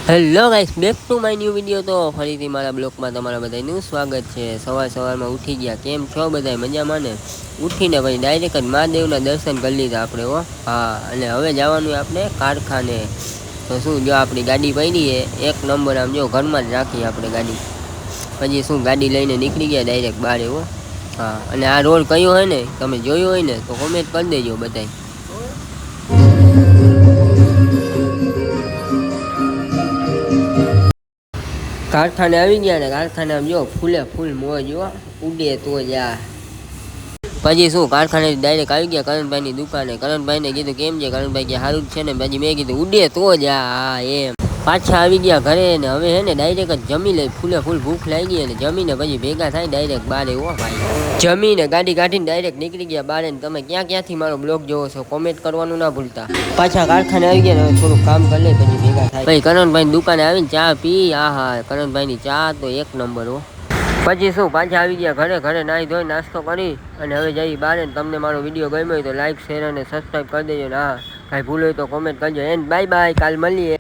Hello guys, back to my new video. તો ફરીથી મારા બ્લોગમાં તમારા બધાનું સ્વાગત છે. સવારમાં ઉઠી ગયા, કેમ છો બધા? મજામાં ને? ઉઠીને પછી ડાયરેક્ટ જ મહાદેવના દર્શન કરી લીધા આપણે. હા, અને હવે જવાનું આપણે કારખાને. તો શું, જો આપણી ગાડી પડી છે એક નંબર. આમ જો ઘરમાં જ રાખીએ આપણે ગાડી. પછી શું, ગાડી લઈને નીકળી ગયા ડાયરેક્ટ બહાર. હા, અને આ રોડ કયો હોય ને, તમે જોયો હોય ને તો કોમેન્ટ કરી દેજો બધાય. કારખાને આવી ગયા ને, કારખાને આમ જો ફૂલે ફૂલ મોજ ઉડે તો જા. પછી શું, કારખાને ડાયરેક્ટ આવી ગયા કરણભાઈની દુકાને. કરણભાઈને કીધું કેમ છે, કરણભાઈ કે સારું જ છે ને. પછી મેં કીધું ઉડે તો જા. હા એમ. પાછા આવી ગયા ઘરે ને હવે હે ને ડાયરેક્ટ જ જમી લઈ. ફૂલે ફૂલ ભૂખ લાગી અને જમીને પછી ભેગા થાય ડાયરેક્ટ બારે. ભાઈ જમીને ગાડી કાઢીને ડાયરેક્ટ નીકળી ગયા બારે. ને તમે ક્યાં ક્યાંથી મારો બ્લોગ જોવો છો કોમેન્ટ કરવાનું ના ભૂલતા. પાછા કારખાને આવી ગયા ને થોડું કામ કરી લે પછી ભેગા થાય. ભાઈ કરણભાઈ દુકાને આવીને ચા પી. હા, કરણભાઈની ચા તો એક નંબર હો. પછી શું, પાછા આવી ગયા ઘરે. ઘરે નાહી ધોઈ નાસ્તો કરી અને હવે જઈ બારે. તમને મારો વિડીયો ગમ્યો હોય તો લાઈક, શેર અને સબસ્ક્રાઈબ કરી દેજો. ને હા, કાંઈ ભૂલ હોય તો કોમેન્ટ કરજો. એન્ડ બાય બાય, કાલ મળીએ.